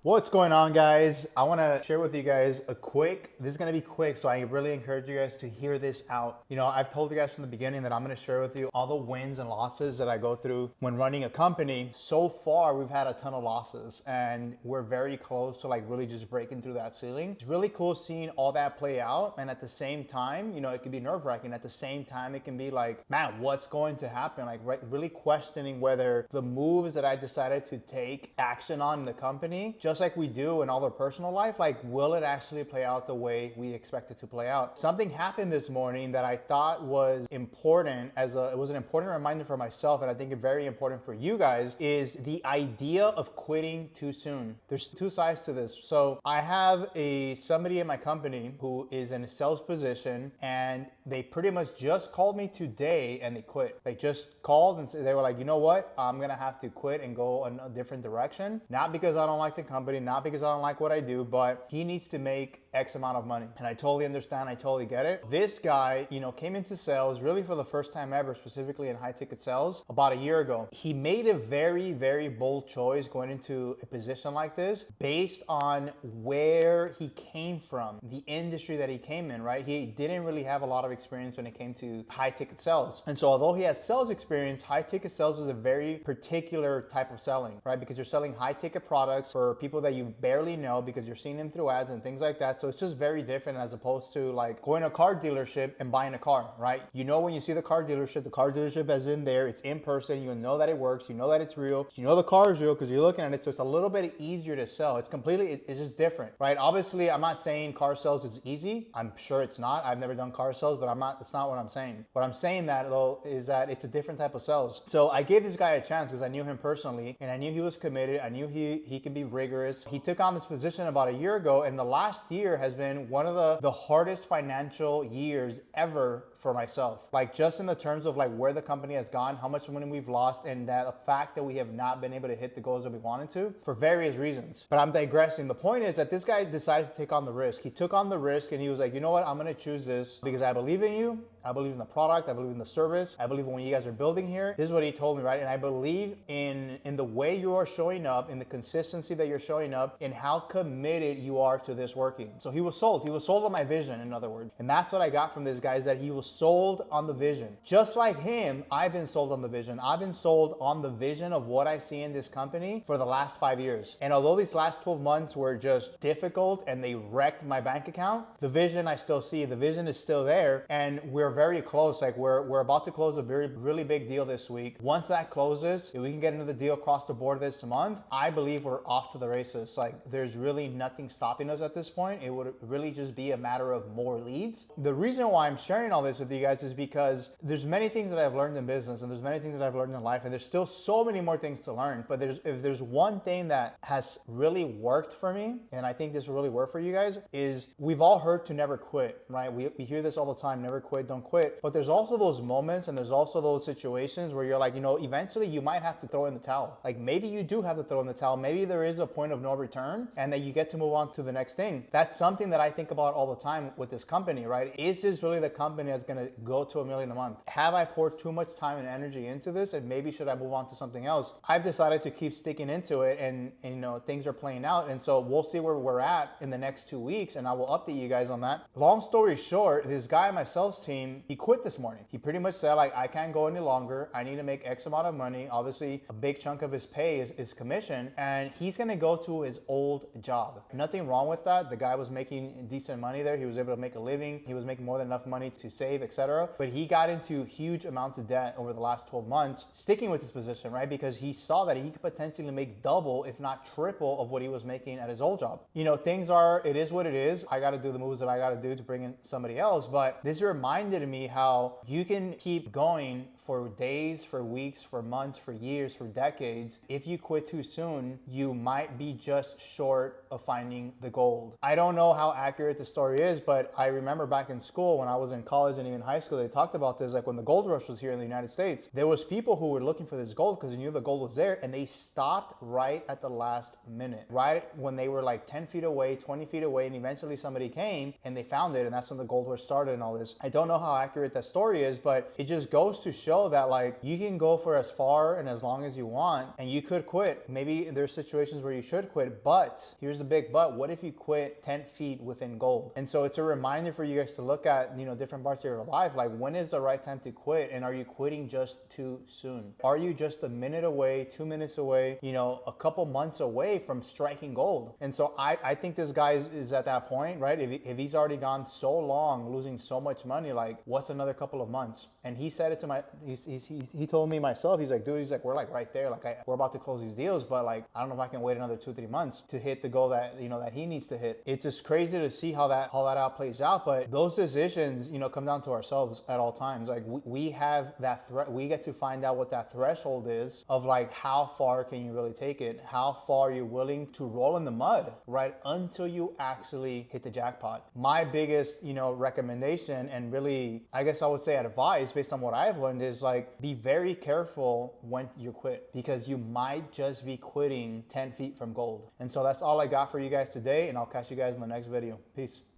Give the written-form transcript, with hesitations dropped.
What's going on, guys? I want to share with you guys this is going to be quick, so I really encourage you guys to hear this out. I've told you guys from the beginning that I'm going to share with you all the wins and losses that I go through when running a company. So far, we've had a ton of losses and we're very close to really just breaking through that ceiling. It's really cool seeing all that play out. And at the same time, it can be nerve wracking. At the same time, it can be like, man, what's going to happen? Really questioning whether the moves that I decided to take action on in the company, just like we do in all our personal life, will it actually play out the way we expect it to play out? Something happened this morning that I thought was important it was an important reminder for myself, and I think it's very important for you guys, is the idea of quitting too soon. There's two sides to this. So I have somebody in my company who is in a sales position, and they pretty much just called me today and they quit. They just called and they were like, you know what? I'm gonna have to quit and go in a different direction. Not because I don't like the company, not because I don't like what I do, but he needs to make X amount of money. And I totally understand, I totally get it. This guy, came into sales really for the first time ever, specifically in high ticket sales, about a year ago. He made a very, very bold choice going into a position like this based on where he came from, the industry that he came in, right? He didn't really have a lot of experience when it came to high ticket sales. And so although he had sales experience, high ticket sales is a very particular type of selling, right? Because you're selling high ticket products for people that you barely know because you're seeing them through ads and things like that. So it's just very different as opposed to going to a car dealership and buying a car, right? When you see the car dealership has been there, it's in person, you know that it works, you know that it's real, you know the car is real because you're looking at it, so it's a little bit easier to sell. It's just different, right? Obviously, I'm not saying car sales is easy. I'm sure it's not. I've never done car sales, but it's not what I'm saying. What I'm saying that though is that it's a different type of sales. So I gave this guy a chance because I knew him personally and I knew he was committed. I knew he can be rigorous. He took on this position about a year ago, and the last year has been one of the hardest financial years ever for myself. Just in the terms of where the company has gone, how much money we've lost, and the fact that we have not been able to hit the goals that we wanted to for various reasons. But I'm digressing. The point is that this guy decided to take on the risk. He took on the risk and he was like, you know what? I'm going to choose this because I believe in you. I believe in the product. I believe in the service. I believe in what you guys are building here. This is what he told me, right? And I believe in the way you are showing up, in the consistency that you're showing up, and how committed you are to this working. So he was sold. He was sold on my vision, in other words. And that's what I got from this guy, is that he was sold on the vision. Just like him, I've been sold on the vision. I've been sold on the vision of what I see in this company for the last 5 years. And although these last 12 months were just difficult and they wrecked my bank account, the vision I still see. The vision is still there, and we're very close. We're about to close a really big deal this week. Once that closes, if we can get another deal across the board this month, I believe we're off to the races. There's really nothing stopping us at this point. It would really just be a matter of more leads. The reason why I'm sharing all this with you guys is because there's many things that I've learned in business, and there's many things that I've learned in life, and there's still so many more things to learn. But if there's one thing that has really worked for me, and I think this will really work for you guys, is we've all heard to never quit, right? We hear this all the time: never quit, don't quit. But there's also those moments and there's also those situations where you're eventually you might have to throw in the towel. Maybe you do have to throw in the towel. Maybe there is a point of no return and that you get to move on to the next thing. That's something that I think about all the time with this company, right? Is this really the company that's going to go to $1 million a month? Have I poured too much time and energy into this, and maybe should I move on to something else? I've decided to keep sticking into it, and things are playing out. And so we'll see where we're at in the next 2 weeks, and I will update you guys on that. Long story short, this guy on my sales team, he quit this morning. He pretty much said, I can't go any longer. I need to make X amount of money. Obviously, a big chunk of his pay is commission, and he's going to go to his old job. Nothing wrong with that. The guy was making decent money there. He was able to make a living. He was making more than enough money to save, etc. But he got into huge amounts of debt over the last 12 months, sticking with this position, right? Because he saw that he could potentially make double, if not triple, of what he was making at his old job. It is what it is. I got to do the moves that I got to do to bring in somebody else. But this reminded me how you can keep going for days, for weeks, for months, for years, for decades. If you quit too soon, you might be just short of finding the gold. I don't know how accurate the story is, but I remember back in school when I was in college and even high school, they talked about this. When the gold rush was here in the United States, there was people who were looking for this gold because they knew the gold was there, and they stopped right at the last minute, right when they were 10 feet away, 20 feet away, and eventually somebody came and they found it, and that's when the gold rush started and all this. I don't know how accurate that story is, but it just goes to show show that like you can go for as far and as long as you want, and you could quit. Maybe there's situations where you should quit, but here's the big but. What if you quit 10 feet within gold? And so it's a reminder for you guys to look at, you know, different parts of your life. Like, when is the right time to quit? And are you quitting just too soon? Are you just a minute away, 2 minutes away, you know, a couple months away from striking gold? And so I think this guy is at that point, right? If he's already gone so long, losing so much money, like what's another couple of months? And he said it to he told me myself, he's like, dude, he's like, we're like right there. Like we're about to close these deals, but like, I don't know if I can wait another 2-3 months to hit the goal that, you know, that he needs to hit. It's just crazy to see how that out plays out. But those decisions, you know, come down to ourselves at all times. Like we have that we get to find out what that threshold is of like, how far can you really take it? How far you're willing to roll in the mud, right? Until you actually hit the jackpot. My biggest, you know, recommendation, and really, I guess I would say advice based on what I've learned, is like, be very careful when you quit, because you might just be quitting 10 feet from gold. And so that's all I got for you guys today, and I'll catch you guys in the next video. Peace.